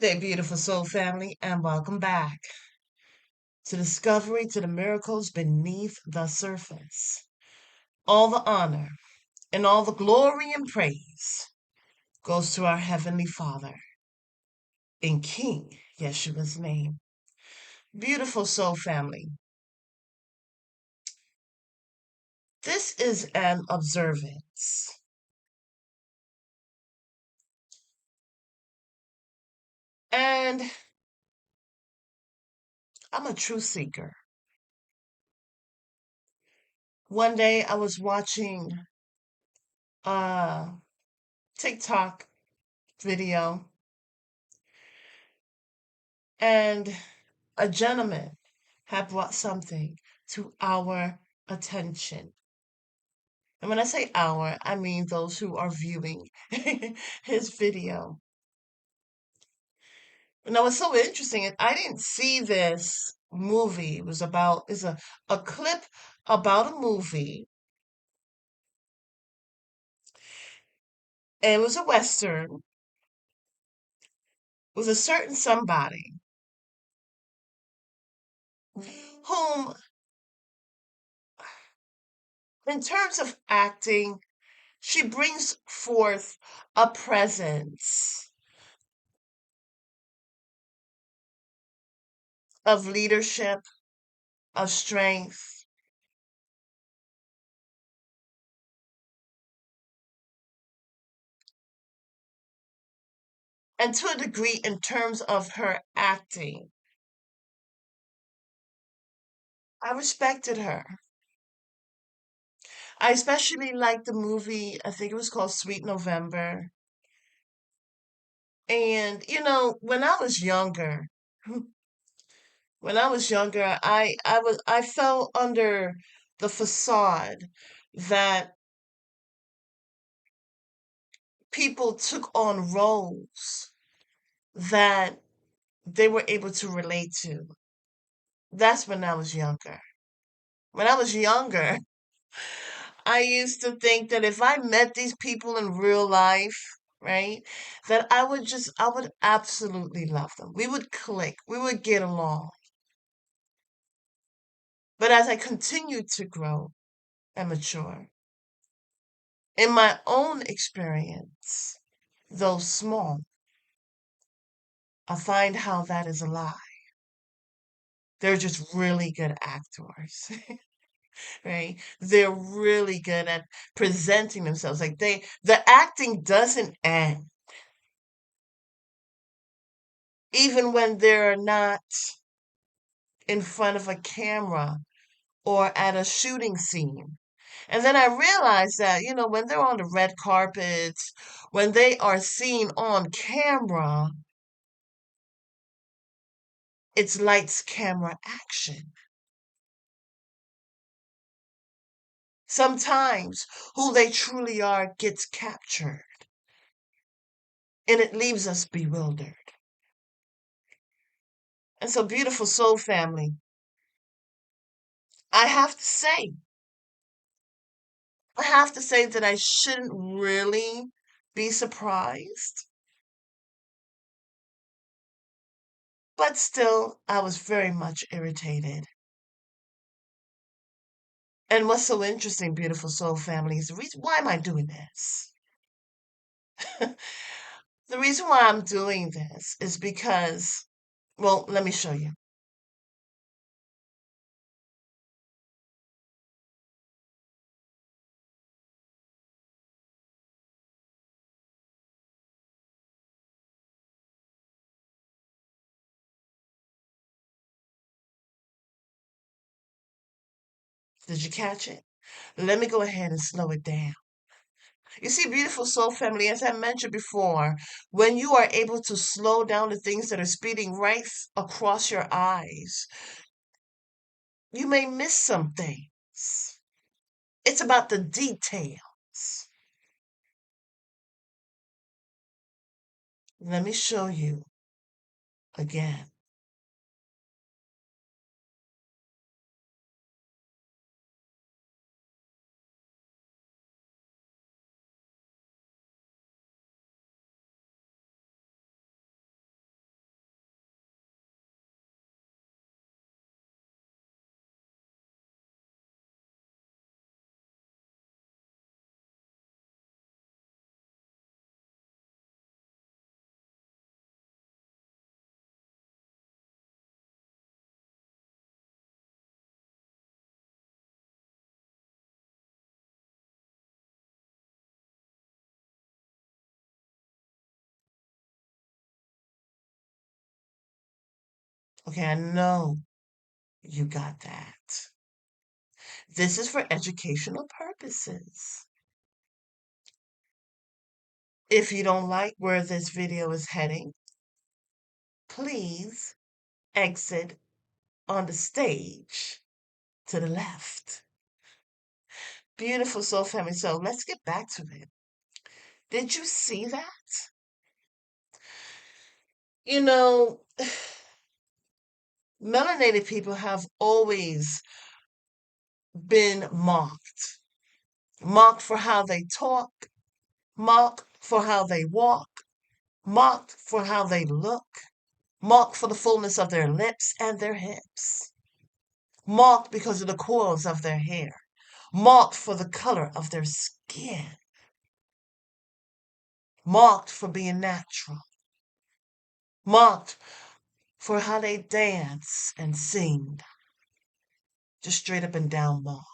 There, beautiful soul family, and welcome back to Discovery to the Miracles Beneath the Surface. All the honor and all the glory and praise goes to our Heavenly Father in King Yeshua's name. Beautiful soul family, this is an observance. And I'm a truth seeker. One day I was watching a TikTok video, and a gentleman had brought something to our attention. And when I say our, I mean those who are viewing his video. And that was so interesting. And I didn't see this movie. It's a clip about a movie. And it was a Western with a certain somebody whom, in terms of acting, she brings forth a presence of leadership, of strength, and to a degree in terms of her acting. I respected her. I especially liked the movie, I think it was called Sweet November. And, when I was younger, I fell under the facade that people took on roles that they were able to relate to. That's when I was younger. When I was younger, I used to think that if I met these people in real life, right, that I would absolutely love them. We would click, we would get along. But as I continued to grow and mature, in my own experience, though small, I find how that is a lie. They're just really good actors, right? They're really good at presenting themselves. The acting doesn't end even when they're not in front of a camera or at a shooting scene. And then I realized that, when they're on the red carpets, when they are seen on camera, it's lights, camera, action. Sometimes who they truly are gets captured, and it leaves us bewildered. And so, beautiful soul family, I have to say, that I shouldn't really be surprised. But still, I was very much irritated. And what's so interesting, beautiful soul family, is the reason why am I doing this? The reason why I'm doing this is because, well, let me show you. Did you catch it? Let me go ahead and slow it down. You see, beautiful soul family, as I mentioned before, when you are able to slow down the things that are speeding right across your eyes, you may miss some things. It's about the details. Let me show you again. Okay, I know you got that. This is for educational purposes. If you don't like where this video is heading, please exit on the stage to the left. Beautiful soul family. So let's get back to it. Did you see that? You know, melanated people have always been mocked. Mocked for how they talk, mocked for how they walk, mocked for how they look, mocked for the fullness of their lips and their hips, mocked because of the coils of their hair, mocked for the color of their skin, mocked for being natural, mocked for how they dance and sing, just straight up and down mocked.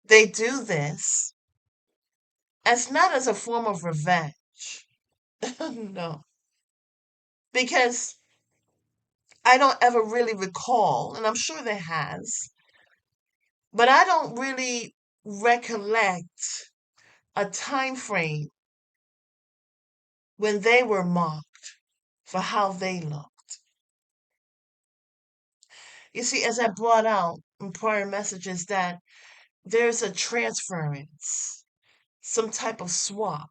They do this as not as a form of revenge. No, because I don't ever really recall, and I'm sure there has, but I don't really recollect a time frame when they were mocked for how they looked. You see, as I brought out in prior messages, that there's a transference, some type of swap.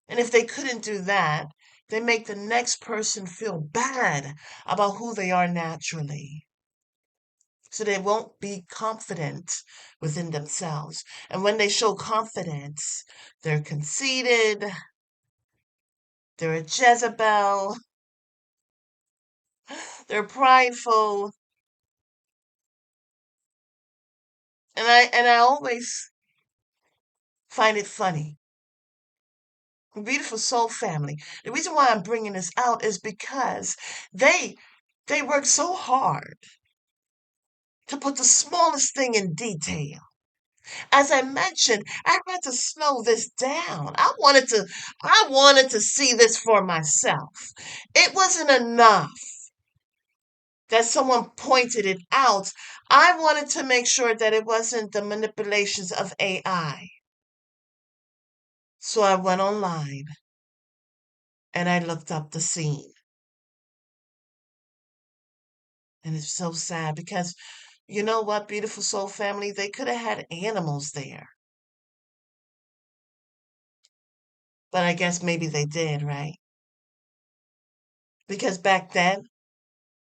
And if they couldn't do that, they make the next person feel bad about who they are naturally. So they won't be confident within themselves. And when they show confidence, they're conceited, they're a Jezebel, they're prideful. And I always find it funny. Beautiful soul family. The reason why I'm bringing this out is because they they work so hard to put the smallest thing in detail. As I mentioned, I had to slow this down. I wanted to see this for myself. It wasn't enough that someone pointed it out. I wanted to make sure that it wasn't the manipulations of AI. So I went online and I looked up the scene. And it's so sad because you know what, beautiful soul family? They could have had animals there. But I guess maybe they did, right? Because back then,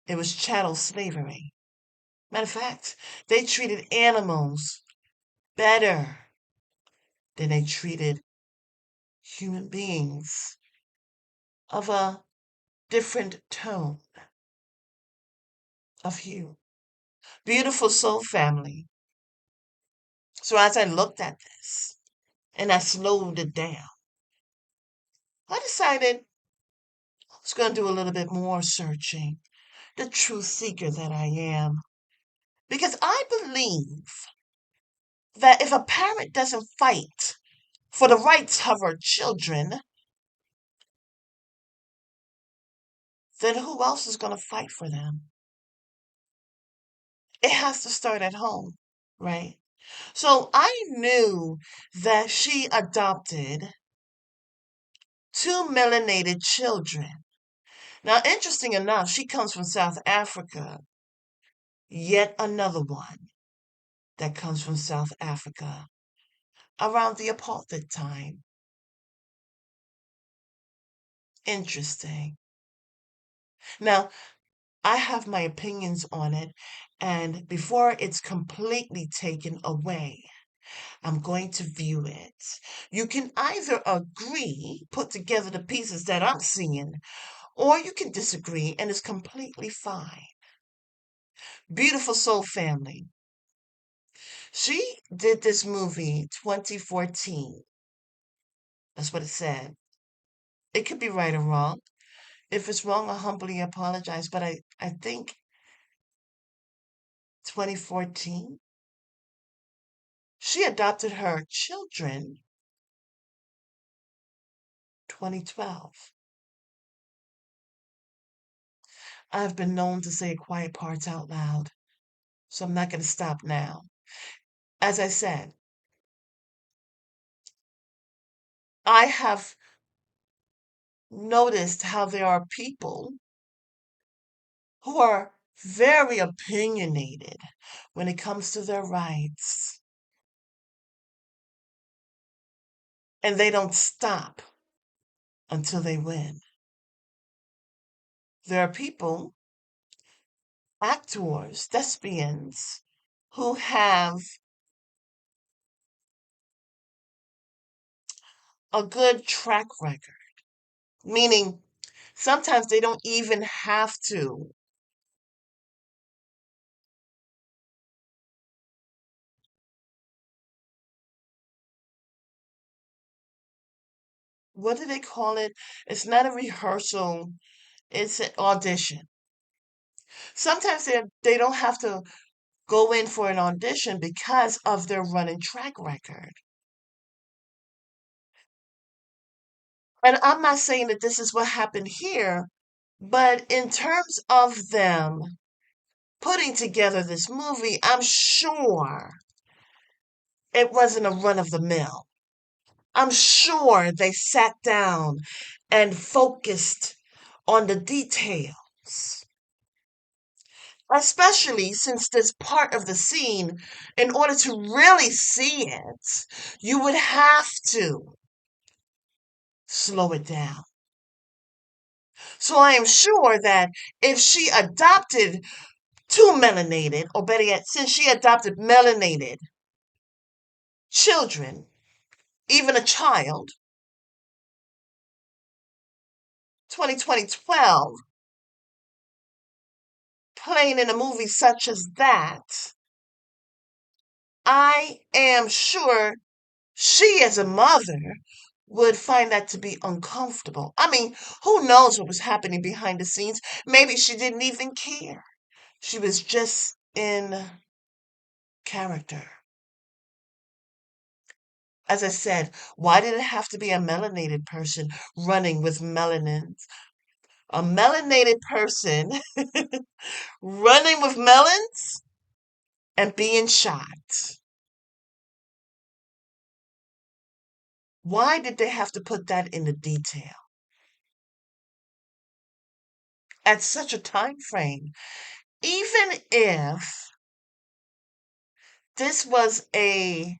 it was chattel slavery. Matter of fact, they treated animals better than they treated human beings of a different tone of hue. Beautiful soul family. So as I looked at this and I slowed it down, I decided I was going to do a little bit more searching, the truth seeker that I am. Because I believe that if a parent doesn't fight for the rights of her children, then who else is going to fight for them? It has to start at home, right? So I knew that she adopted two melanated children. Now, interesting enough, she comes from South Africa. Yet another one that comes from South Africa around the apartheid time. Interesting. Now, I have my opinions on it, and before it's completely taken away, I'm going to view it. You can either agree, put together the pieces that I'm seeing, or you can disagree, and it's completely fine. Beautiful Soul Family. She did this movie 2014. That's what it said. It could be right or wrong. If it's wrong, I humbly apologize, but I think 2014. She adopted her children 2012. I've been known to say quiet parts out loud, so I'm not going to stop now. As I said, I have noticed how there are people who are very opinionated when it comes to their rights, and they don't stop until they win. There are people, actors, thespians, who have a good track record, meaning sometimes they don't even have to what do they call it? It's not a rehearsal, it's an audition. Sometimes they don't have to go in for an audition because of their running track record. And I'm not saying that this is what happened here, but in terms of them putting together this movie, I'm sure it wasn't a run of the mill. I'm sure they sat down and focused on the details. Especially since this part of the scene, in order to really see it, you would have to slow it down. So I am sure that if she adopted two melanated, or better yet, since she adopted melanated children, even a child, 2012, playing in a movie such as that, I am sure she, as a mother, would find that to be uncomfortable. I mean, who knows what was happening behind the scenes? Maybe she didn't even care. She was just in character. As I said, why did it have to be a melanated person running with melanin? A melanated person running with melons and being shot. Why did they have to put that in the detail at such a time frame? Even if this was a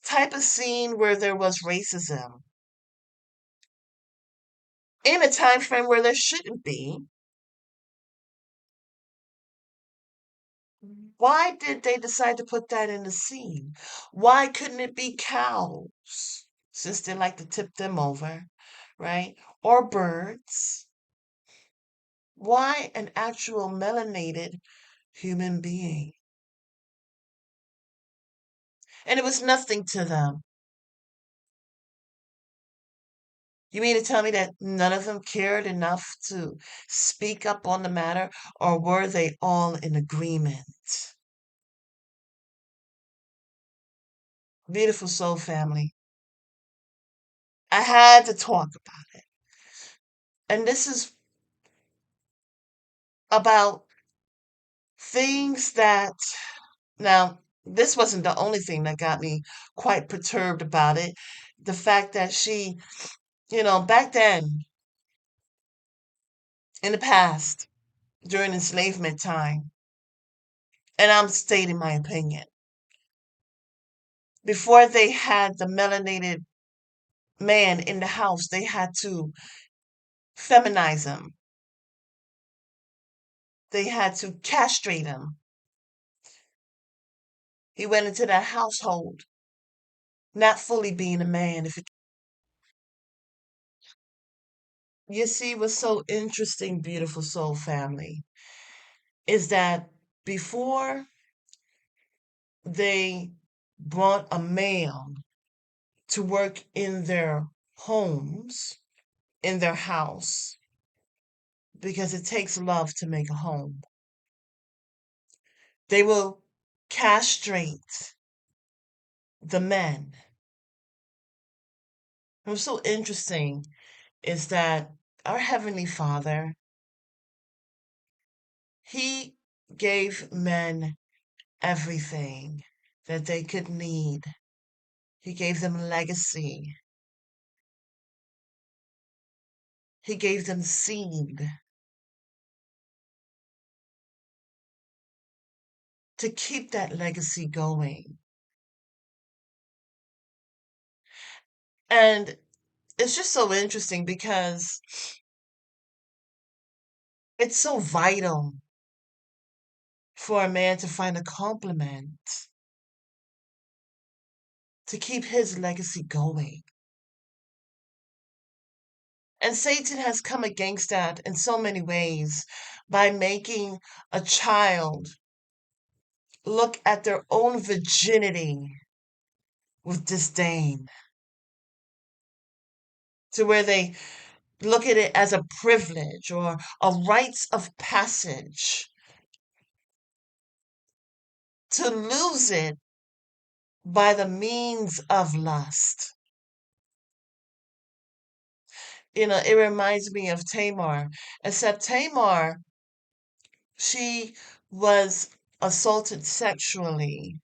type of scene where there was racism in a time frame where there shouldn't be, why did they decide to put that in the scene? Why couldn't it be cows, since they like to tip them over, right? Or birds? Why an actual melanated human being? And it was nothing to them. You mean to tell me that none of them cared enough to speak up on the matter, or were they all in agreement? Beautiful soul family. I had to talk about it. And this is about things that, now, this wasn't the only thing that got me quite perturbed about it. The fact that she, back then, in the past, during enslavement time, and I'm stating my opinion, before they had the melanated man in the house, they had to feminize him. They had to castrate him. He went into that household not fully being a man. If it, you see, what's so interesting, beautiful soul family, is that before they brought a male to work in their homes, in their house, because it takes love to make a home, they will castrate the men. What's so interesting is that our Heavenly Father, He gave men everything that they could need. He gave them legacy. He gave them seed to keep that legacy going. And it's just so interesting because it's so vital for a man to find a complement to keep his legacy going. And Satan has come against that in so many ways by making a child look at their own virginity with disdain, to where they look at it as a privilege or a rites of passage, to lose it by the means of lust. It reminds me of Tamar, except Tamar, she was assaulted sexually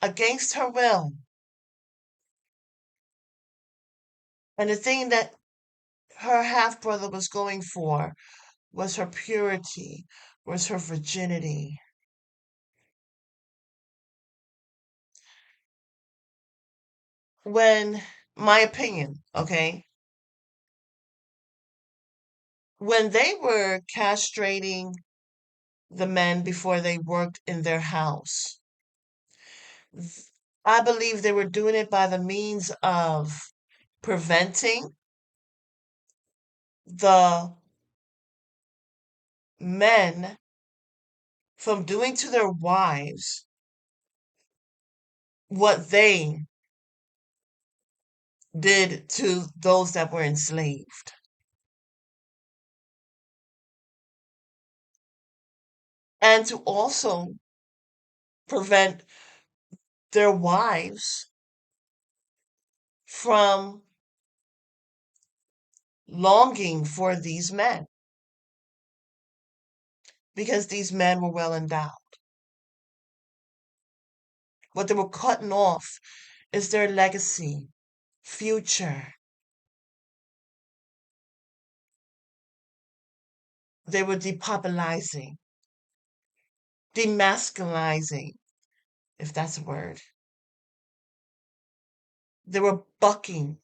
against her will. And the thing that her half brother was going for was her purity, was her virginity. My opinion, okay, when they were castrating the men before they worked in their house, I believe they were doing it by the means of preventing the men from doing to their wives what they did to those that were enslaved. And to also prevent their wives from longing for these men because these men were well endowed. What they were cutting off is their legacy, future. They were depopulizing, demasculizing, if that's a word. They were bucking.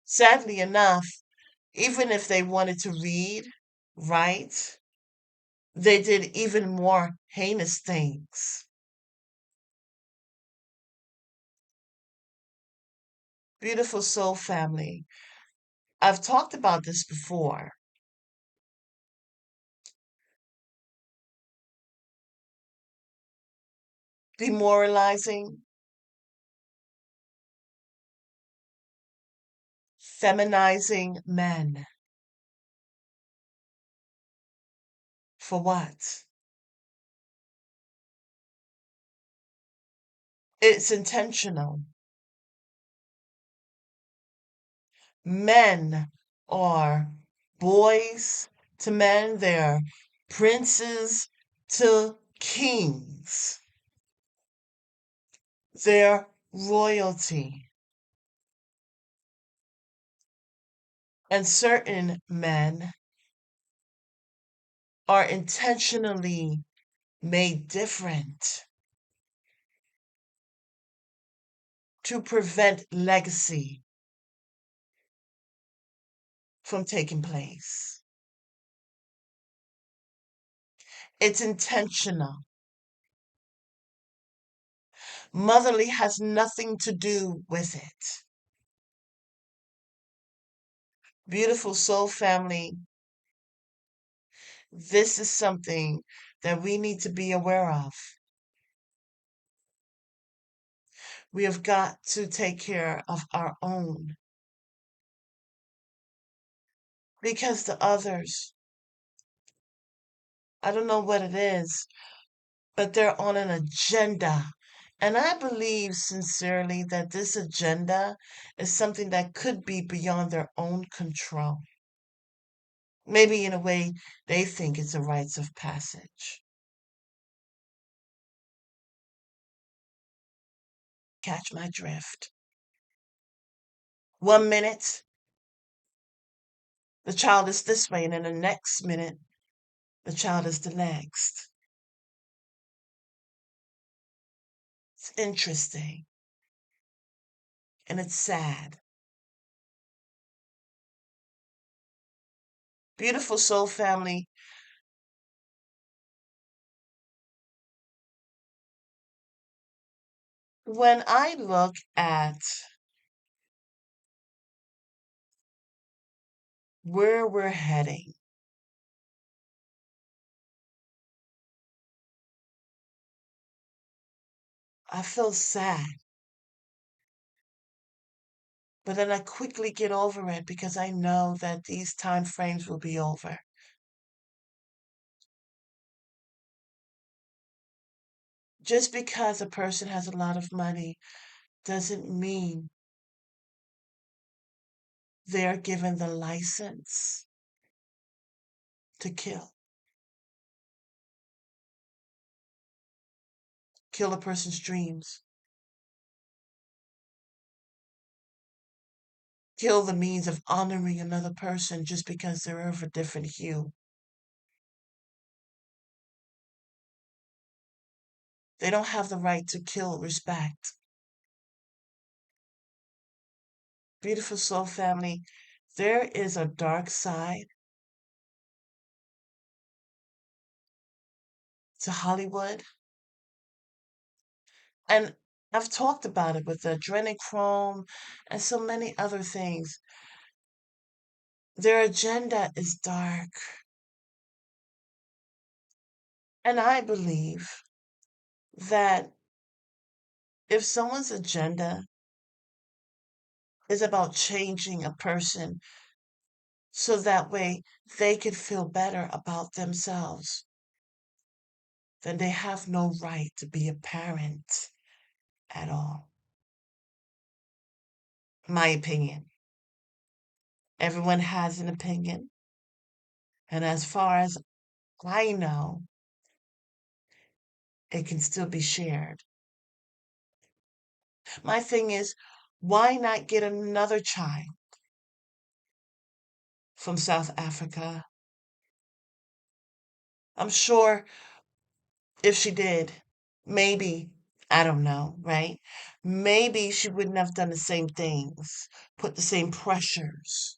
Sadly enough, even if they wanted to read, write, they did even more heinous things. Beautiful soul family. I've talked about this before. Demoralizing, feminizing men. For what? It's intentional. Men are boys to men, they're princes to kings. They're royalty. And certain men are intentionally made different to prevent legacy from taking place. It's intentional. Motherly has nothing to do with it. Beautiful soul family, this is something that we need to be aware of. We have got to take care of our own. Because the others, I don't know what it is, but they're on an agenda And I believe sincerely that this agenda is something that could be beyond their own control. Maybe in a way they think it's a rites of passage. Catch my drift. 1 minute, the child is this way, and in the next minute, the child is the next. It's interesting. And it's sad. Beautiful soul family. When I look at where we're heading, I feel sad. But then I quickly get over it because I know that these time frames will be over. Just because a person has a lot of money doesn't mean they're given the license to kill. Kill a person's dreams. Kill the means of honoring another person just because they're of a different hue. They don't have the right to kill respect. Beautiful soul family, there is a dark side to Hollywood. And I've talked about it with the adrenochrome and so many other things. Their agenda is dark. And I believe that if someone's agenda is about changing a person so that way they can feel better about themselves, then they have no right to be a parent at all. My opinion. Everyone has an opinion. And as far as I know, it can still be shared. My thing is, why not get another child from South Africa? I'm sure if she did, maybe, I don't know, right? Maybe she wouldn't have done the same things, put the same pressures.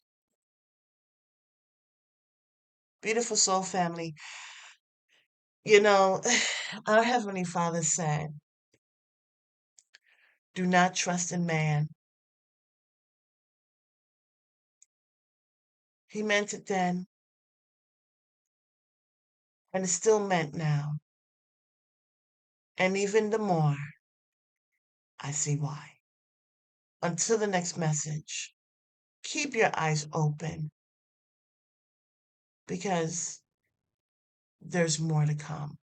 Beautiful soul family. You know, our Heavenly Father said, do not trust in man. He meant it then, and it's still meant now. And even the more, I see why. Until the next message, keep your eyes open because there's more to come.